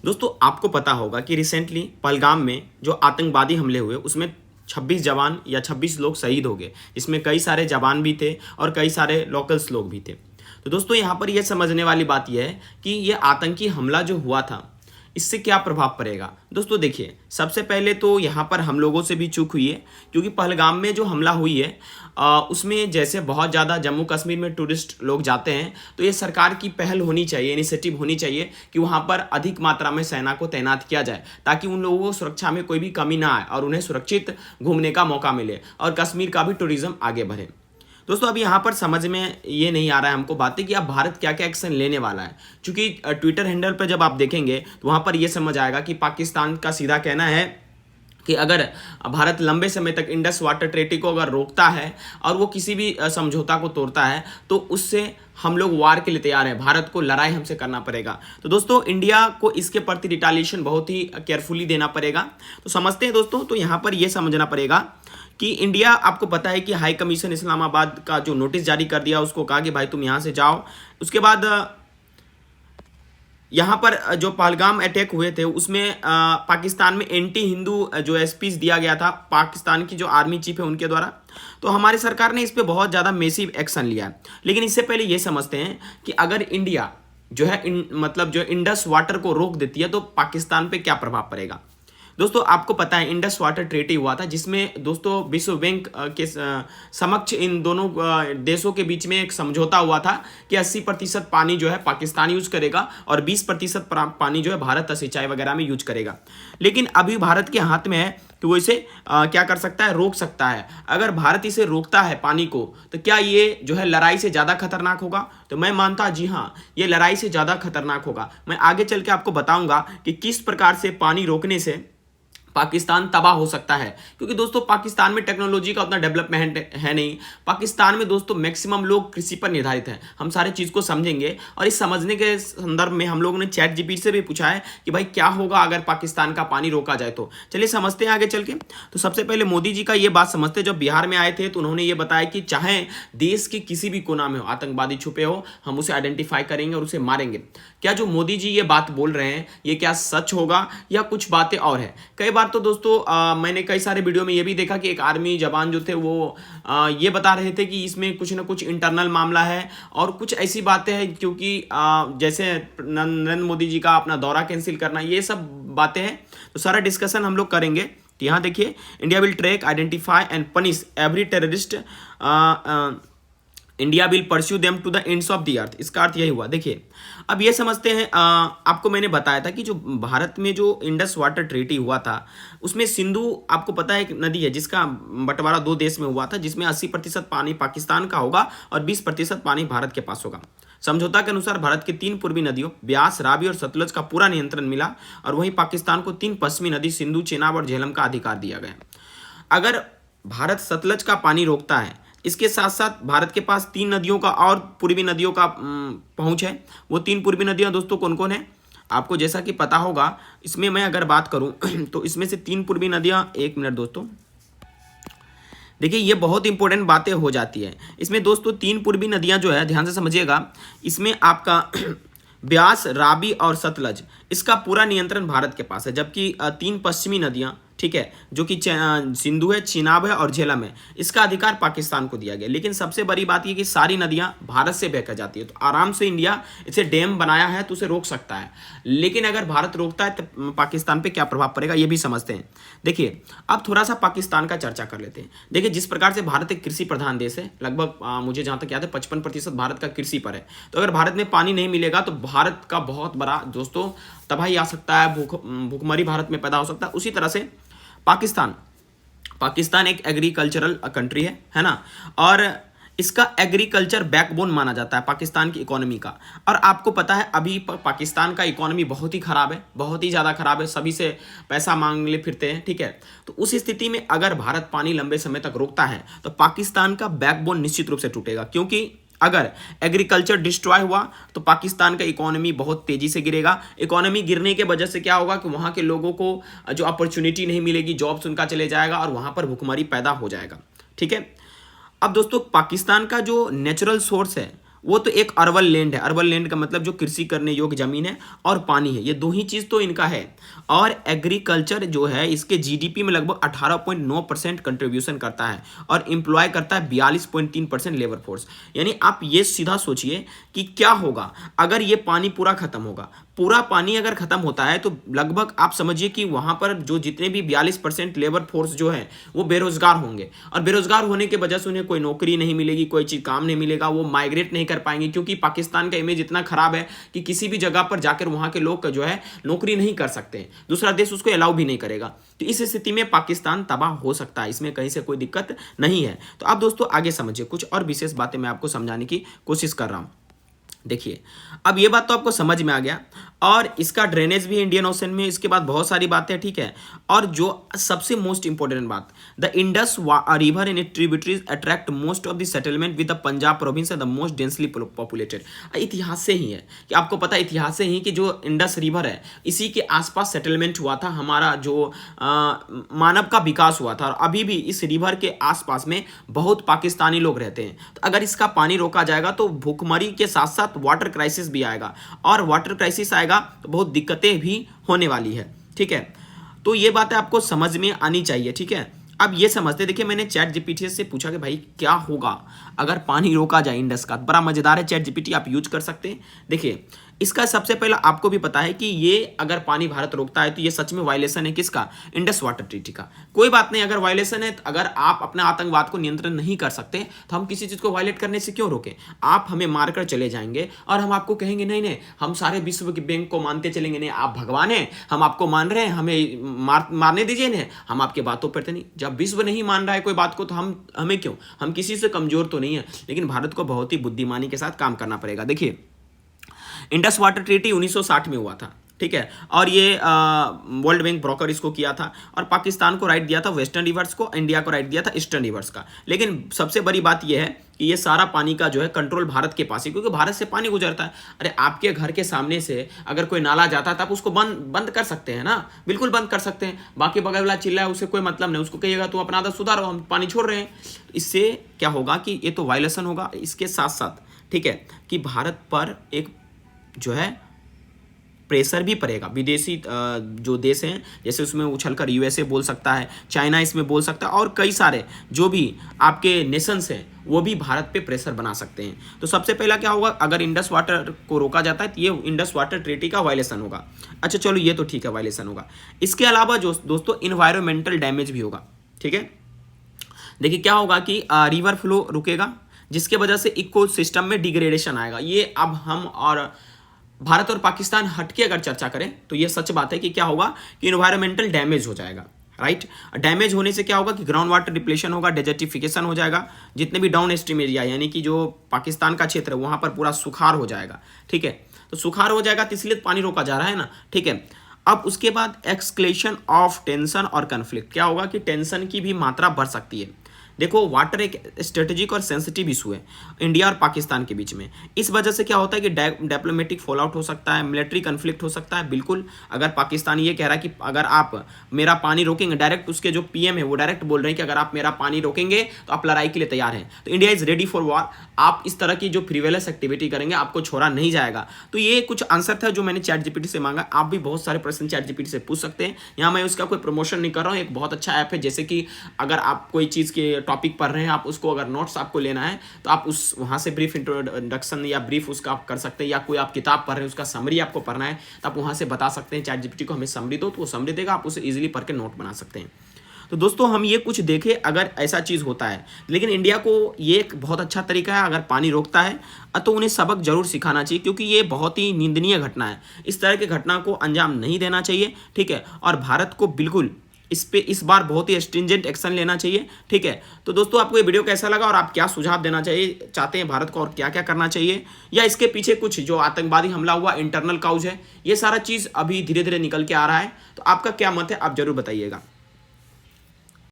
दोस्तों आपको पता होगा कि रिसेंटली पहलगाम में जो आतंकवादी हमले हुए उसमें 26 जवान या 26 लोग शहीद हो गए। इसमें कई सारे जवान भी थे और कई सारे लोकल्स लोग भी थे। तो दोस्तों यहाँ पर यह समझने वाली बात यह है कि ये आतंकी हमला जो हुआ था इससे क्या प्रभाव पड़ेगा। दोस्तों देखिए, सबसे पहले तो यहाँ पर हम लोगों से भी चूक हुई है, क्योंकि पहलगाम में जो हमला हुई है उसमें जैसे बहुत ज़्यादा जम्मू कश्मीर में टूरिस्ट लोग जाते हैं, तो ये सरकार की पहल होनी चाहिए, इनिशिएटिव होनी चाहिए कि वहाँ पर अधिक मात्रा में सेना को तैनात किया जाए, ताकि उन लोगों को सुरक्षा में कोई भी कमी ना आए और उन्हें सुरक्षित घूमने का मौका मिले और कश्मीर का भी टूरिज्म आगे बढ़े। दोस्तों अब यहाँ पर समझ में ये नहीं आ रहा है हमको बातें कि अब भारत क्या क्या एक्शन लेने वाला है, क्योंकि ट्विटर हैंडल पर जब आप देखेंगे तो वहाँ पर ये समझ आएगा कि पाकिस्तान का सीधा कहना है कि अगर भारत लंबे समय तक इंडस वाटर ट्रीटी को अगर रोकता है और वो किसी भी समझौता को तोड़ता है तो उससे हम लोग वार के लिए तैयार हैं, भारत को लड़ाई हमसे करना पड़ेगा। तो दोस्तों इंडिया को इसके प्रति रिटालिएशन बहुत ही केयरफुली देना पड़ेगा। तो समझते हैं दोस्तों, तो यहाँ पर यह समझना पड़ेगा कि इंडिया, आपको पता है कि हाई कमीशन इस्लामाबाद का जो नोटिस जारी कर दिया, उसको कहा कि भाई तुम यहाँ से जाओ। उसके बाद यहाँ पर जो पहलगाम अटैक हुए थे उसमें पाकिस्तान में एंटी हिंदू जो स्पीच दिया गया था पाकिस्तान की जो आर्मी चीफ है उनके द्वारा, तो हमारी सरकार ने इस पर बहुत ज़्यादा मैसिव एक्शन लिया है। लेकिन इससे पहले ये समझते हैं कि अगर इंडिया जो है मतलब जो इंडस वाटर को रोक देती है तो पाकिस्तान पे क्या प्रभाव पड़ेगा। दोस्तों आपको पता है इंडस वाटर ट्रीटी हुआ था, जिसमें दोस्तों विश्व बैंक के समक्ष इन दोनों देशों के बीच में एक समझौता हुआ था कि 80% पानी जो है पाकिस्तान यूज करेगा और 20% पानी जो है भारत सिंचाई वगैरह में यूज करेगा। लेकिन अभी भारत के हाथ में है कि वो इसे क्या कर सकता है, रोक सकता है। अगर भारत इसे रोकता है पानी को, तो क्या ये जो है लड़ाई से ज़्यादा खतरनाक होगा? तो मैं मानता जी हाँ, ये लड़ाई से ज़्यादा खतरनाक होगा। मैं आगे चल के आपको बताऊंगा कि किस प्रकार से पानी रोकने से पाकिस्तान तबाह हो सकता है, क्योंकि दोस्तों पाकिस्तान में टेक्नोलॉजी का उतना डेवलपमेंट है नहीं। पाकिस्तान में दोस्तों मैक्सिमम लोग कृषि पर निर्धारित हैं। हम सारे चीज़ को समझेंगे और इस समझने के संदर्भ में हम लोगों ने चैट जीपीटी से भी पूछा है कि भाई क्या होगा अगर पाकिस्तान का पानी रोका जाए। तो चलिए समझते हैं आगे चल के। तो सबसे पहले मोदी जी का ये बात समझते, जब बिहार में आए थे तो उन्होंने ये बताया कि चाहे देश के किसी भी कोना में हो आतंकवादी छुपे हो, हम उसे आइडेंटिफाई करेंगे और उसे मारेंगे। क्या जो मोदी जी ये बात बोल रहे हैं ये क्या सच होगा या कुछ बातें और है? कई बार तो दोस्तों मैंने कई सारे वीडियो में ये भी देखा कि एक आर्मी जवान जो थे वो ये बता रहे थे कि इसमें कुछ ना कुछ इंटरनल मामला है और कुछ ऐसी बातें हैं, क्योंकि जैसे नरेंद्र मोदी जी का अपना दौरा कैंसिल करना, ये सब बातें हैं। तो सारा डिस्कशन हम लोग करेंगे। तो यहाँ देखिए, India will track, identify and punish every terrorist, India will pursue them to the ends of the earth. इसका अर्थ यही हुआ। देखिए अब ये समझते हैं, आपको मैंने बताया था कि जो भारत में जो इंडस वाटर ट्रीटी हुआ था उसमें सिंधु, आपको पता है एक नदी है जिसका बंटवारा 2 देश में हुआ था, जिसमें 80% पानी पाकिस्तान का होगा और 20% पानी भारत के पास होगा। समझौता के अनुसार भारत की 3 पूर्वी नदियों ब्यास, रावी और सतलज का पूरा नियंत्रण मिला और वहीं पाकिस्तान को 3 पश्चिमी नदी सिंधु, चेनाब और झेलम का अधिकार दिया गया। अगर भारत सतलज का पानी रोकता है, इसके साथ साथ भारत के पास 3 नदियों का और पूर्वी नदियों का पहुंच है। वो 3 पूर्वी नदियां दोस्तों कौन कौन है आपको जैसा कि पता होगा। इसमें मैं अगर बात करूं तो इसमें से 3 पूर्वी नदियां, 1 मिनट दोस्तों, देखिए ये बहुत इंपॉर्टेंट बातें हो जाती है इसमें दोस्तों। 3 पूर्वी नदियां जो है ध्यान से समझिएगा, इसमें आपका ब्यास, रावी और सतलज, इसका पूरा नियंत्रण भारत के पास है, जबकि 3 पश्चिमी नदियां, ठीक है, जो कि सिंधु है, चेनाब है और झेलम है, इसका अधिकार पाकिस्तान को दिया गया। लेकिन सबसे बड़ी बात ये कि सारी नदियां भारत से बहकर जाती है, तो आराम से इंडिया इसे डैम बनाया है तो उसे रोक सकता है। लेकिन अगर भारत रोकता है तो पाकिस्तान पे क्या प्रभाव पड़ेगा ये भी समझते हैं। देखिए अब थोड़ा सा पाकिस्तान का चर्चा कर लेते हैं। देखिए जिस प्रकार से भारत एक कृषि प्रधान देश है, लगभग मुझे जहाँ तक याद है 55% भारत का कृषि पर है। तो अगर भारत में पानी नहीं मिलेगा तो भारत का बहुत बड़ा दोस्तों तबाही आ सकता है, भूखमरी भारत में पैदा हो सकता है। उसी तरह से पाकिस्तान एक एग्रीकल्चरल कंट्री है ना, और इसका एग्रीकल्चर बैकबोन माना जाता है पाकिस्तान की इकोनॉमी का। और आपको पता है अभी पाकिस्तान का इकोनॉमी बहुत ही खराब है, बहुत ही ज़्यादा खराब है, सभी से पैसा मांगने फिरते हैं, ठीक है। तो उस स्थिति में अगर भारत पानी लंबे समय तक रोकता है तो पाकिस्तान का बैकबोन निश्चित रूप से टूटेगा, क्योंकि अगर एग्रीकल्चर डिस्ट्रॉय हुआ तो पाकिस्तान का इकोनॉमी बहुत तेजी से गिरेगा। इकोनॉमी गिरने के वजह से क्या होगा कि वहाँ के लोगों को जो अपॉर्चुनिटी नहीं मिलेगी, जॉब्स उनका चले जाएगा और वहाँ पर भुखमरी पैदा हो जाएगा, ठीक है। अब दोस्तों पाकिस्तान का जो नेचुरल सोर्स है वो तो एक अर्बन लैंड है। अर्बन लैंड का मतलब जो कृषि करने योग्य जमीन है और पानी है, ये दो ही चीज़ तो इनका है। और एग्रीकल्चर जो है इसके जीडीपी में लगभग 18.9% कंट्रीब्यूशन करता है और एम्प्लॉय करता है 42.3% लेबर फोर्स। यानी आप ये सीधा सोचिए कि क्या होगा अगर ये पानी पूरा खत्म होगा। पूरा पानी अगर खत्म होता है तो लगभग आप समझिए कि वहाँ पर जो जितने भी 42% लेबर फोर्स जो है वो बेरोजगार होंगे, और बेरोजगार होने के वजह से उन्हें कोई नौकरी नहीं मिलेगी, कोई चीज़ काम नहीं मिलेगा, वो माइग्रेट नहीं कर पाएंगे, क्योंकि पाकिस्तान का इमेज इतना खराब है कि किसी भी जगह पर जाकर वहाँ के लोग जो है नौकरी नहीं कर सकते, दूसरा देश उसको अलाउ भी नहीं करेगा। तो इस स्थिति में पाकिस्तान तबाह हो सकता है, इसमें कहीं से कोई दिक्कत नहीं है। तो आप दोस्तों आगे समझिए, कुछ और विशेष बातें मैं आपको समझाने की कोशिश कर रहा हूँ। देखिए, अब ये बात तो आपको समझ में आ गया, और इसका ड्रेनेज भी इंडियन ओशन में, इसके बाद बहुत सारी बातें, ठीक है। और जो सबसे मोस्ट इंपॉर्टेंट बात, the Indus river and it tributaries attract most of the settlement with the Punjab province the most densely populated. इतिहास से ही है कि आपको पता है, इतिहास से ही कि जो इंडस रिवर है इसी के आसपास सेटलमेंट हुआ था, हमारा जो मानव का विकास हुआ था, और अभी भी इस रिवर के आसपास में बहुत पाकिस्तानी लोग रहते हैं। तो अगर इसका पानी रोका जाएगा तो भूखमरी के साथ साथ वाटर क्राइसिस भी आएगा, और वाटर क्राइसिस आएगा तो बहुत दिक्कतें भी होने वाली है, ठीक है। तो ये बातें आपको समझ में आनी चाहिए, ठीक है। अब ये समझते, देखिए मैंने चैट जीपीटी से पूछा कि भाई क्या होगा अगर पानी रोका जाए इंडस का। बड़ा मजेदार है चैट जीपीटी, आप यूज कर सकते हैं। देखिए, इसका सबसे पहला आपको भी पता है कि ये अगर पानी भारत रोकता है तो ये सच में वायलेशन है किसका, इंडस वाटर ट्रीटी का। कोई बात नहीं, अगर वायलेशन है, अगर आप अपने आतंकवाद को नियंत्रण नहीं कर सकते तो हम किसी चीज को वायलेट करने से क्यों रोकें। आप हमें मारकर चले जाएंगे और हम आपको कहेंगे नहीं नहीं हम सारे विश्व के बैंक को मानते चलेंगे, नहीं आप भगवान हैं, हम आपको मान रहे हैं, हमें मारने दीजिए ना, हम आपके बातों पर नहीं। जब विश्व नहीं मान रहा है कोई बात को तो हमें क्यों, हम किसी से कमजोर तो नहीं है। लेकिन भारत को बहुत ही बुद्धिमानी के साथ काम करना पड़ेगा। देखिए, इंडस वाटर ट्रीटी 1960 में हुआ था, ठीक है, और ये वर्ल्ड बैंक ब्रोकर इसको किया था, और पाकिस्तान को राइट दिया था वेस्टर्न रिवर्स को, इंडिया को राइट दिया था ईस्टर्न रिवर्स का। लेकिन सबसे बड़ी बात यह है कि ये सारा पानी का जो है कंट्रोल भारत के पास है, क्योंकि भारत से पानी गुजरता है। अरे आपके घर के सामने से अगर कोई नाला जाता है तो आप उसको बंद कर सकते हैं ना, बिल्कुल बंद कर सकते हैं। बाकी बगल वाला चिल्ला है, उससे कोई मतलब नहीं, उसको कहिएगा तुम अपना आदत सुधारो, हम पानी छोड़ रहे हैं। इससे क्या होगा कि ये तो वायलेशन होगा, इसके साथ साथ, ठीक है, कि भारत पर एक जो है प्रेशर भी पड़ेगा। विदेशी जो देश हैं जैसे उसमें उछलकर यूएसए बोल सकता है, चाइना इसमें बोल सकता है, और कई सारे जो भी आपके नेशंस हैं वो भी भारत पे प्रेशर बना सकते हैं। तो सबसे पहला क्या होगा, अगर इंडस वाटर को रोका जाता है तो ये इंडस वाटर ट्रीटी का वायलेशन होगा। अच्छा चलो ये तो ठीक है, वायलेशन होगा। इसके अलावा जो दोस्तों इन्वायरमेंटल डैमेज भी होगा, ठीक है। देखिए क्या होगा कि रिवर फ्लो रुकेगा, जिसके वजह से इको सिस्टम में डिग्रेडेशन आएगा। ये अब हम और भारत और पाकिस्तान हटके अगर चर्चा करें तो ये सच बात है कि क्या होगा कि इन्वायरमेंटल डैमेज हो जाएगा, राइट। डैमेज होने से क्या होगा कि ग्राउंड वाटर डिप्लेशन होगा, डेजर्टिफिकेशन हो जाएगा, जितने भी डाउन स्ट्रीम एरिया यानी कि जो पाकिस्तान का क्षेत्र है वहाँ पर पूरा सुखाड़ हो जाएगा, ठीक है। तो सुखाड़ हो जाएगा तो इसलिए पानी रोका जा रहा है ना, ठीक है। अब उसके बाद एक्सक्लेशन ऑफ टेंशन और कन्फ्लिक्ट, क्या होगा कि टेंशन की भी मात्रा बढ़ सकती है। देखो वाटर एक स्ट्रेटेजिक और सेंसिटिव इशू है इंडिया और पाकिस्तान के बीच में। इस वजह से क्या होता है कि डिप्लोमेटिक फॉलआउट हो सकता है, मिलिट्री कन्फ्लिक्ट हो सकता है। बिल्कुल, अगर पाकिस्तान ये कह रहा है कि अगर आप मेरा पानी रोकेंगे, डायरेक्ट उसके जो पीएम है वो डायरेक्ट बोल रहे हैं कि अगर आप मेरा पानी रोकेंगे तो आप लड़ाई के लिए तैयार हैं, तो India is ready for war. आप इस तरह की जो फ्रीवेलेस एक्टिविटी करेंगे आपको छोड़ा नहीं जाएगा। तो ये कुछ आंसर था जो मैंने चैट जीपीटी से मांगा। आप भी बहुत सारे प्रश्न चैट जीपीटी से पूछ सकते हैं। यहाँ मैं उसका कोई प्रमोशन नहीं कर रहा हूँ, एक बहुत अच्छा ऐप है। जैसे कि अगर आप कोई चीज़ के टॉपिक पढ़ रहे हैं, आप उसको अगर नोट्स आपको लेना है तो आप उस वहाँ से ब्रीफ इंट्रोडक्शन या ब्रीफ उसका आप कर सकते हैं, या कोई आप किताब पढ़ रहे हैं उसका समरी आपको पढ़ना है तो आप वहाँ से बता सकते हैं चैट जीपीटी को हमें समरी दो, तो वो समरी देगा, आप उसे इजीली पढ़ के नोट बना सकते हैं। तो दोस्तों हम ये कुछ देखें अगर ऐसा चीज़ होता है, लेकिन इंडिया को ये एक बहुत अच्छा तरीका है, अगर पानी रोकता है तो उन्हें सबक जरूर सिखाना चाहिए, क्योंकि ये बहुत ही निंदनीय घटना है। इस तरह की घटना को अंजाम नहीं देना चाहिए, ठीक है। और भारत को बिल्कुल इस बार बहुत ही स्ट्रिंजेंट एक्शन लेना चाहिए, ठीक है। तो दोस्तों आपको ये वीडियो कैसा लगा और आप क्या सुझाव देना चाहिए चाहते हैं भारत को, और क्या क्या करना चाहिए, या इसके पीछे कुछ जो आतंकवादी हमला हुआ इंटरनल काउज है, ये सारा चीज़ अभी धीरे धीरे निकल के आ रहा है, तो आपका क्या मत है आप जरूर बताइएगा।